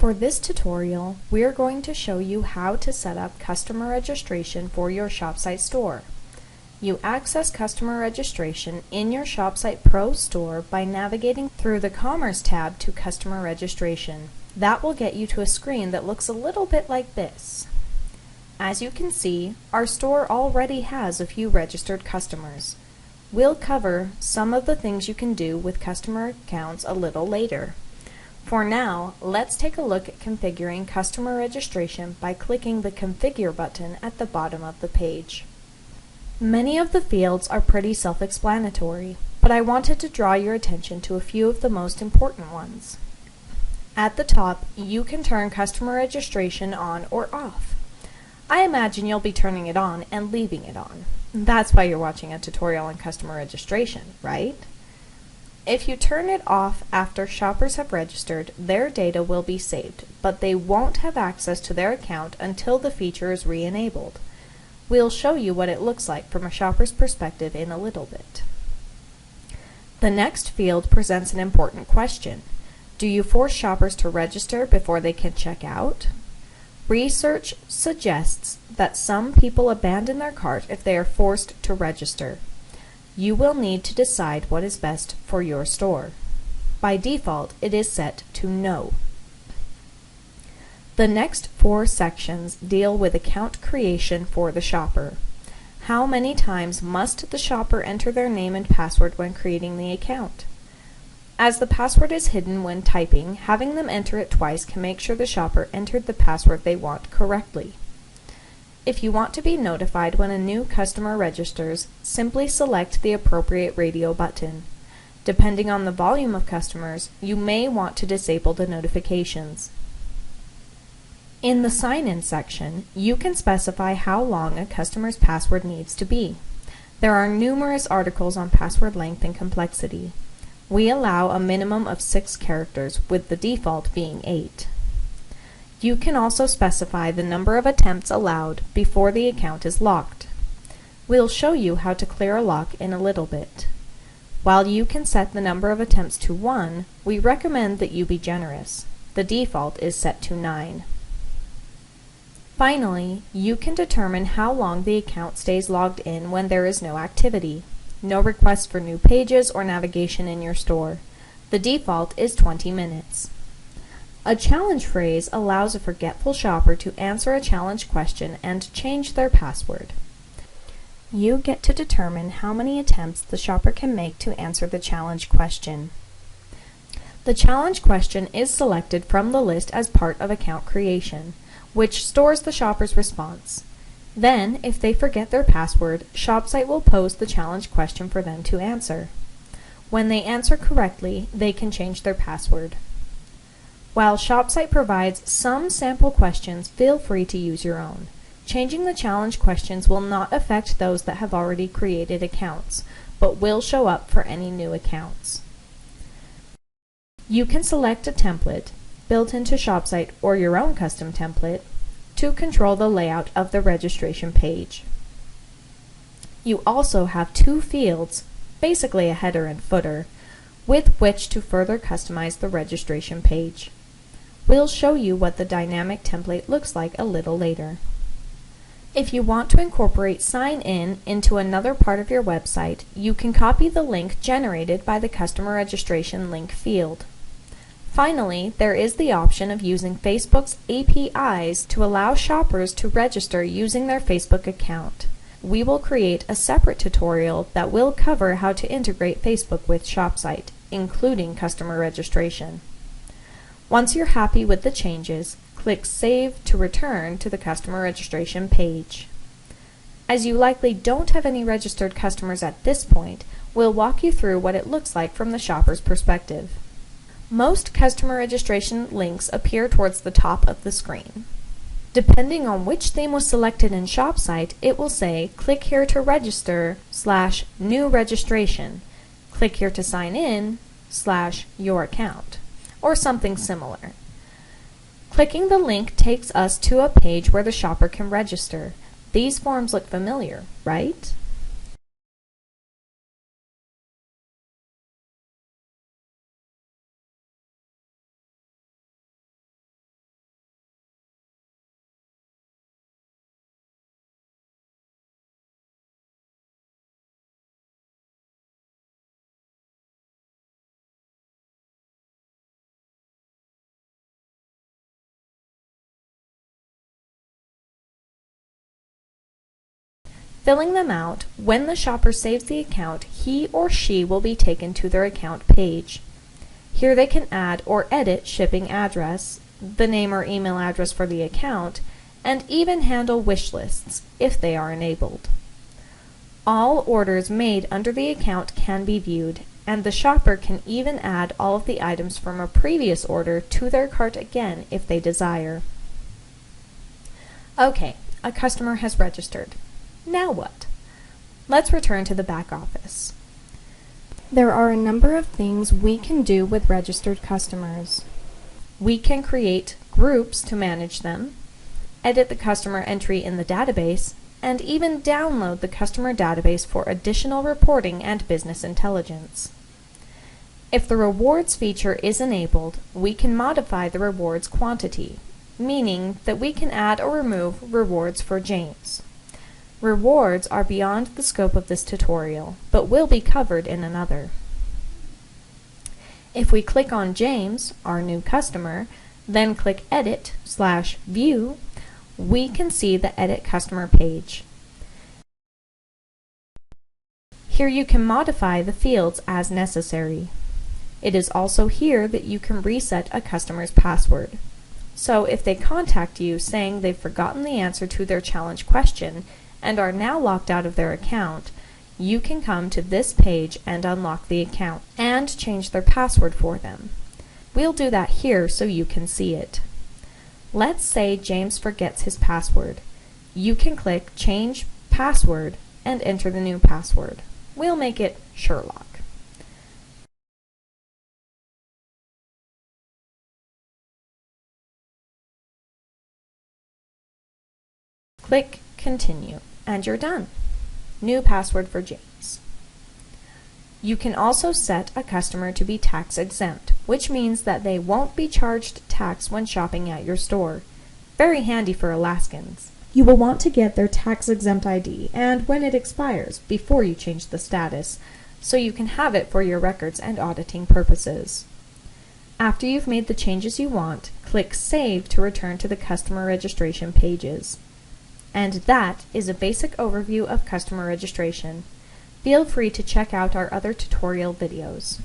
For this tutorial, we are going to show you how to set up customer registration for your ShopSite store. You access customer registration in your ShopSite Pro store by navigating through the Commerce tab to Customer Registration. That will get you to a screen that looks a little bit like this. As you can see, our store already has a few registered customers. We'll cover some of the things you can do with customer accounts a little later. For now, let's take a look at configuring customer registration by clicking the Configure button at the bottom of the page. Many of the fields are pretty self-explanatory, but I wanted to draw your attention to a few of the most important ones. At the top, you can turn customer registration on or off. I imagine you'll be turning it on and leaving it on. That's why you're watching a tutorial on customer registration, right? If you turn it off after shoppers have registered, their data will be saved, but they won't have access to their account until the feature is re-enabled. We'll show you what it looks like from a shopper's perspective in a little bit. The next field presents an important question. Do you force shoppers to register before they can check out? Research suggests that some people abandon their cart if they are forced to register. You will need to decide what is best for your store. By default, it is set to No. The next 4 sections deal with account creation for the shopper. How many times must the shopper enter their name and password when creating the account? As the password is hidden when typing, having them enter it twice can make sure the shopper entered the password they want correctly. If you want to be notified when a new customer registers, simply select the appropriate radio button. Depending on the volume of customers, you may want to disable the notifications. In the sign-in section, you can specify how long a customer's password needs to be. There are numerous articles on password length and complexity. We allow a minimum of 6 characters, with the default being 8. You can also specify the number of attempts allowed before the account is locked. We'll show you how to clear a lock in a little bit. While you can set the number of attempts to 1, we recommend that you be generous. The default is set to 9. Finally, you can determine how long the account stays logged in when there is no activity. No requests for new pages or navigation in your store. The default is 20 minutes. A challenge phrase allows a forgetful shopper to answer a challenge question and change their password. You get to determine how many attempts the shopper can make to answer the challenge question. The challenge question is selected from the list as part of account creation, which stores the shopper's response. Then, if they forget their password, ShopSite will pose the challenge question for them to answer. When they answer correctly, they can change their password. While ShopSite provides some sample questions, feel free to use your own. Changing the challenge questions will not affect those that have already created accounts, but will show up for any new accounts. You can select a template, built into ShopSite or your own custom template, to control the layout of the registration page. You also have 2 fields, basically a header and footer, with which to further customize the registration page. We'll show you what the dynamic template looks like a little later. If you want to incorporate Sign In into another part of your website, you can copy the link generated by the customer registration link field. Finally, there is the option of using Facebook's APIs to allow shoppers to register using their Facebook account. We will create a separate tutorial that will cover how to integrate Facebook with ShopSite, including customer registration. Once you're happy with the changes, click Save to return to the customer registration page. As you likely don't have any registered customers at this point, we'll walk you through what it looks like from the shopper's perspective. Most customer registration links appear towards the top of the screen. Depending on which theme was selected in ShopSite, it will say, click here to register / new registration, click here to sign in / your account, or something similar. Clicking the link takes us to a page where the shopper can register. These forms look familiar, right? Filling them out, when the shopper saves the account, he or she will be taken to their account page. Here they can add or edit shipping address, the name or email address for the account, and even handle wish lists if they are enabled. All orders made under the account can be viewed, and the shopper can even add all of the items from a previous order to their cart again if they desire. Okay, a customer has registered. Now what? Let's return to the back office. There are a number of things we can do with registered customers. We can create groups to manage them, edit the customer entry in the database, and even download the customer database for additional reporting and business intelligence. If the rewards feature is enabled, we can modify the rewards quantity, meaning that we can add or remove rewards for James. Rewards are beyond the scope of this tutorial, but will be covered in another. If we click on James, our new customer, then click Edit/View, we can see the Edit Customer page. Here you can modify the fields as necessary. It is also here that you can reset a customer's password. So if they contact you saying they've forgotten the answer to their challenge question and are now locked out of their account, you can come to this page and unlock the account and change their password for them. We'll do that here so you can see it. Let's say James forgets his password. You can click Change Password and enter the new password. We'll make it Sherlock. Click Continue, and you're done. New password for James. You can also set a customer to be tax exempt, which means that they won't be charged tax when shopping at your store. Very handy for Alaskans. You will want to get their tax exempt ID and when it expires before you change the status, so you can have it for your records and auditing purposes. After you've made the changes you want, click Save to return to the customer registration pages. And that is a basic overview of customer registration. Feel free to check out our other tutorial videos.